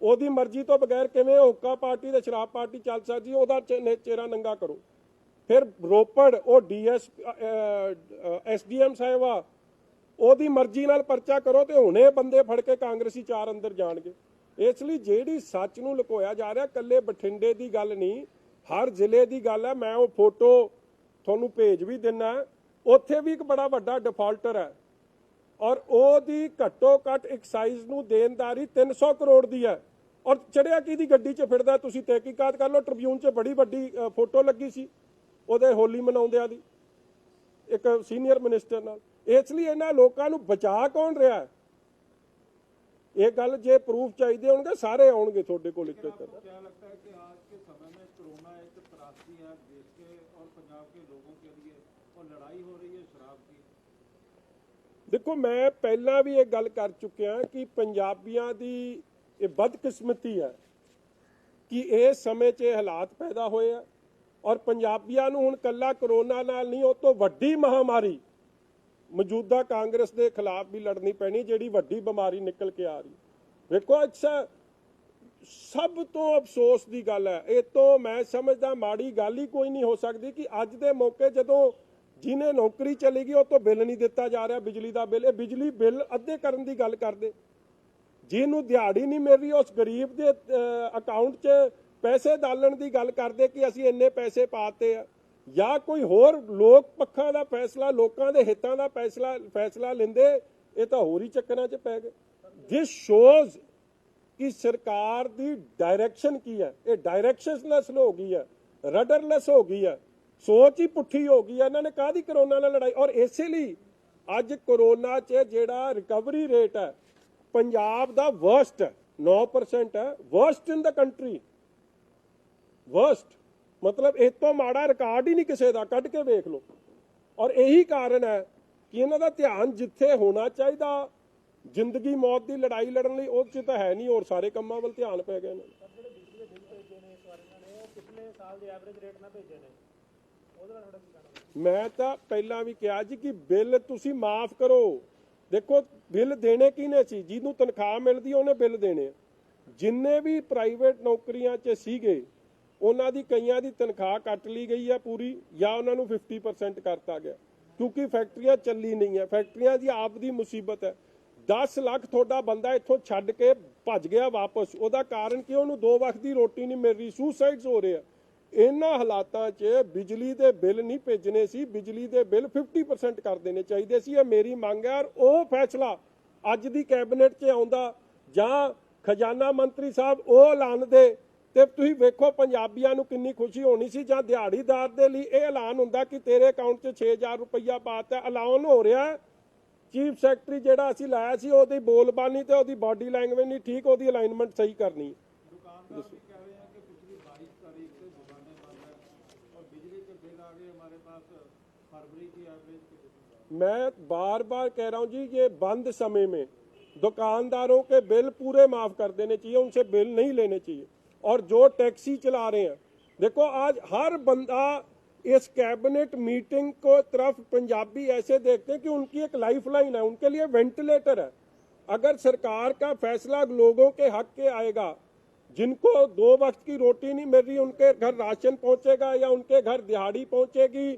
[SPEAKER 1] ਉਹਦੀ ਮਰਜ਼ੀ ਤੋਂ ਬਗੈਰ ਕਿਵੇਂ ਹੁੱਕਾ ਪਾਰਟੀ ਤੇ ਸ਼ਰਾਬ ਪਾਰਟੀ ਚੱਲ ਸਕਦੀ? ਉਹਦਾ ਚਿਹਰਾ ਨੰਗਾ ਕਰੋ। ਫਿਰ ਰੋਪੜ ਉਹ SDM ਸਾਹਿਬ ਆ, ਉਹਦੀ ਮਰਜ਼ੀ ਨਾਲ ਪਰਚਾ ਕਰੋ ਤੇ ਹੁਣੇ ਬੰਦੇ ਫੜ ਕੇ ਕਾਂਗਰਸੀ 4 ਅੰਦਰ ਜਾਣਗੇ। ਇਸ ਲਈ ਜਿਹੜੀ ਸੱਚ ਨੂੰ ਲੁਕੋਇਆ ਜਾ ਰਿਹਾ, ਕੱਲੇ ਬਠਿੰਡੇ ਦੀ ਗੱਲ ਨਹੀਂ, ਹਰ ਜ਼ਿਲ੍ਹੇ ਦੀ ਗੱਲ ਹੈ। ਮੈਂ ਉਹ ਫੋਟੋ ਤੁਹਾਨੂੰ ਭੇਜ ਵੀ ਦਿੰਨਾ। ਉੱਥੇ ਵੀ ਇੱਕ ਬੜਾ ਵੱਡਾ ਡਿਫਾਲਟਰ ਹੈ, ਔਰ ਉਹਦੀ ਘੱਟੋ ਘੱਟ ਐਕਸਾਈਜ਼ ਨੂੰ ਦੇਣਦਾਰੀ 300 ਕਰੋੜ ਦੀ ਹੈ। ਔਰ ਚੜਿਆ ਕਿਹਦੀ ਗੱਡੀ 'ਚ ਫਿਰਦਾ? ਤੁਸੀਂ ਤਹਿਕੀਕਾਤ ਕਰ ਲਓ। ਟ੍ਰਿਬਿਊਨ 'ਚ ਬੜੀ ਵੱਡੀ ਫੋਟੋ ਲੱਗੀ ਸੀ ਉਹਦੇ ਹੋਲੀ ਮਨਾਉਂਦਿਆਂ ਦੀ, ਇੱਕ ਸੀਨੀਅਰ ਮਿਨਿਸਟਰ ਨਾਲ। ਇਸ ਲਈ ਇਹਨਾਂ ਲੋਕਾਂ ਨੂੰ ਬਚਾ ਕੌਣ ਰਿਹਾ? ਇਹ ਗੱਲ ਜੇ ਪ੍ਰੂਫ ਚਾਹੀਦੇ ਹੋਣਗੇ ਸਾਰੇ ਆਉਣਗੇ ਤੁਹਾਡੇ ਕੋਲ। ਇੱਕ ਦੇਖੋ ਮੈਂ ਪਹਿਲਾਂ ਵੀ ਇਹ ਗੱਲ ਕਰ ਚੁੱਕਿਆ ਕਿ ਪੰਜਾਬੀਆਂ ਦੀ ਇਹ ਬਦਕਿਸਮਤੀ ਹੈ ਕਿ ਇਸ ਸਮੇਂ 'ਚ ਇਹ ਹਾਲਾਤ ਪੈਦਾ ਹੋਏ ਆ। ਔਰ ਪੰਜਾਬੀਆਂ ਨੂੰ ਹੁਣ ਕੱਲਾ ਕਰੋਨਾ ਨਾਲ ਨਹੀਂ, ਉਹ ਤੋਂ ਵੱਡੀ ਮਹਾਮਾਰੀ ਮੌਜੂਦਾ ਕਾਂਗਰਸ ਦੇ ਖਿਲਾਫ ਵੀ ਲੜਨੀ ਪੈਣੀ, ਜਿਹੜੀ ਵੱਡੀ ਬਿਮਾਰੀ ਨਿਕਲ ਕੇ ਆ ਰਹੀ। ਵੇਖੋ ਅੱਛਾ, ਸਭ ਤੋਂ ਅਫਸੋਸ ਦੀ ਗੱਲ ਹੈ, ਇਹ ਤੋਂ ਮੈਂ ਸਮਝਦਾ ਮਾੜੀ ਗੱਲ ਹੀ ਕੋਈ ਨਹੀਂ ਹੋ ਸਕਦੀ ਕਿ ਅੱਜ ਦੇ ਮੌਕੇ ਜਦੋਂ ਜਿਹਨੇ ਨੌਕਰੀ ਚਲੀ ਗਈ ਉਹ ਤੋਂ ਬਿੱਲ ਨਹੀਂ ਦਿੱਤਾ ਜਾ ਰਿਹਾ ਬਿਜਲੀ ਦਾ ਬਿੱਲ। ਇਹ ਬਿਜਲੀ ਬਿੱਲ ਅੱਧੇ ਕਰਨ ਦੀ ਗੱਲ ਕਰਦੇ। ਜਿਹਨੂੰ ਦਿਹਾੜੀ ਨਹੀਂ ਮਿਲ ਰਹੀ ਉਸ ਗਰੀਬ ਦੇ ਅਕਾਊਂਟ 'ਚ ਪੈਸੇ ਡਾਲਣ ਦੀ ਗੱਲ ਕਰਦੇ ਕਿ ਅਸੀਂ ਇੰਨੇ ਪੈਸੇ ਪਾਤੇ ਆ, ਜਾਂ ਕੋਈ ਹੋਰ ਲੋਕ ਪੱਖਾਂ ਦਾ ਫੈਸਲਾ, ਲੋਕਾਂ ਦੇ ਹਿੱਤਾਂ ਦਾ ਫੈਸਲਾ ਲੈਂਦੇ। ਇਹ ਤਾਂ ਹੋਰ ਹੀ ਚੱਕਰਾਂ 'ਚ ਪੈ ਗਏ। ਦਿਸ ਸ਼ੋਜ਼ ਕਿ ਸਰਕਾਰ ਦੀ ਡਾਇਰੈਕਸ਼ਨ ਕੀ ਹੈ। ਇਹ ਡਾਇਰੈਕਸ਼ਨਲੈਸ ਹੋ ਗਈ ਹੈ, ਰਡਰਲੈਸ ਹੋ ਗਈ ਹੈ, ਸੋਚ ਹੀ ਪੁੱਠੀ ਹੋ ਗਈ ਹੈ। ਇਹਨਾਂ ਨੇ ਕਾਹਦੀ ਕਰੋਨਾ ਨਾਲ ਲੜਾਈ। ਔਰ ਇਸੇ ਲਈ ਅੱਜ ਕਰੋਨਾ 'ਚ ਜਿਹੜਾ ਰਿਕਵਰੀ ਰੇਟ ਹੈ ਪੰਜਾਬ ਦਾ ਵਰਸਟ ਹੈ, 9% ਹੈ, ਵਰਸਟ ਇਨ ਦਾ ਕੰਟਰੀ। ਵਰਸਟ ਮਤਲਬ ਇਹ ਤੋਂ ਮਾੜਾ ਰਿਕਾਰਡ ਹੀ ਨਹੀਂ ਕਿਸੇ ਦਾ, ਕੱਢ ਕੇ ਵੇਖ ਲਓ। ਔਰ ਇਹੀ ਕਾਰਨ ਹੈ ਕਿ ਇਹਨਾਂ ਦਾ ਧਿਆਨ ਜਿੱਥੇ ਹੋਣਾ ਚਾਹੀਦਾ ਜ਼ਿੰਦਗੀ ਮੌਤ ਦੀ ਲੜਾਈ ਲੜਨ ਲਈ, ਉਹ 'ਚ ਤਾਂ ਹੈ ਨਹੀਂ। ਹੋਰ ਸਾਰੇ ਕੰਮਾਂ ਵੱਲ ਧਿਆਨ ਪੈ ਗਏ ਨੇ। ਮੈਂ ਤਾਂ ਪਹਿਲਾਂ ਵੀ ਕਿਹਾ ਜੀ ਕਿ ਬਿੱਲ ਤੁਸੀਂ ਮਾਫ ਕਰੋ। ਦੇਖੋ ਬਿੱਲ ਦੇਣੇ ਕਿਹਨੇ ਸੀ? ਜਿਹਨੂੰ ਤਨਖਾਹ ਮਿਲਦੀ ਉਹਨੇ ਬਿੱਲ ਦੇਣੇ। ਜਿੰਨੇ ਵੀ ਪ੍ਰਾਈਵੇਟ ਨੌਕਰੀਆਂ 'ਚ ਸੀਗੇ ਉਹਨਾਂ ਦੀ ਕਈਆਂ ਦੀ ਤਨਖਾਹ ਕੱਟ ਲਈ ਗਈ ਹੈ ਪੂਰੀ, ਜਾਂ ਉਹਨਾਂ ਨੂੰ 50% ਕਰਤਾ ਗਿਆ ਕਿਉਂਕਿ ਫੈਕਟਰੀਆਂ ਚੱਲੀ ਨਹੀਂ ਹੈ। ਫੈਕਟਰੀਆਂ ਦੀ ਆਪ ਦੀ ਮੁਸੀਬਤ ਹੈ। 10 ਲੱਖ ਤੁਹਾਡਾ ਬੰਦਾ ਇੱਥੋਂ ਛੱਡ ਕੇ ਭੱਜ ਗਿਆ ਵਾਪਸ। ਉਹਦਾ ਕਾਰਨ ਕਿ ਉਹਨੂੰ 2 ਵਕਤ ਦੀ ਰੋਟੀ ਨਹੀਂ ਮਿਲ ਰਹੀ, ਸੁਸਾਈਡਸ ਹੋ ਰਹੇ ਆ। ਇਹਨਾਂ ਹਾਲਾਤਾਂ 'ਚ ਬਿਜਲੀ ਦੇ ਬਿੱਲ ਨਹੀਂ ਭੇਜਣੇ ਸੀ, ਬਿਜਲੀ ਦੇ ਬਿੱਲ 50% ਕਰ ਦੇਣੇ ਚਾਹੀਦੇ ਸੀ। ਇਹ ਮੇਰੀ ਮੰਗ ਹੈ। ਔਰ ਉਹ ਫੈਸਲਾ ਅੱਜ ਦੀ ਕੈਬਨਿਟ 'ਚ ਆਉਂਦਾ ਜਾਂ ਖਜ਼ਾਨਾ ਮੰਤਰੀ ਸਾਹਿਬ ਉਹ ਐਲਾਨ ਦੇ ਤੇ ਤੁਸੀਂ ਵੇਖੋ ਪੰਜਾਬੀਆਂ ਨੂੰ ਕਿੰਨੀ ਖੁਸ਼ੀ ਹੋਣੀ ਸੀ। ਜਾਂ ਦਿਹਾੜੀਦਾਰ ਦੇ ਲਈ ਇਹ ਐਲਾਨ ਹੁੰਦਾ ਕਿ ਤੇਰੇ ਅਕਾਊਂਟ 'ਚ 6000 ਰੁਪਈਆ ਪਾਤਾ। ਐਲਾਨ ਹੋ ਰਿਹਾ ਚੀਫ ਸੈਕਟਰੀ ਜਿਹੜਾ ਅਸੀਂ ਲਾਇਆ ਸੀ ਉਹਦੀ ਬੋਲਬਾਨੀ ਤੇ ਉਹਦੀ ਬਾਡੀ ਲੈਂਗੁਏਜ ਨਹੀਂ ਠੀਕ, ਉਹਦੀ ਅਲਾਈਨਮੈਂਟ ਸਹੀ ਕਰਨੀ। मैं बार बार कह रहा हूं जी, ये बंद समय में दुकानदारों के बिल पूरे माफ कर देने चाहिए, उनसे बिल नहीं लेने चाहिए। और जो टैक्सी चला रहे हैं, देखो आज हर बंदा इस कैबिनेट मीटिंग को तरफ पंजाबी ऐसे देखते हैं कि उनकी एक लाइफ लाइन है, उनके लिए वेंटिलेटर है। अगर सरकार का फैसला लोगों के हक के आएगा, जिनको 2 वक्त की रोटी नहीं मिल रही उनके घर राशन पहुंचेगा या उनके घर दिहाड़ी पहुंचेगी,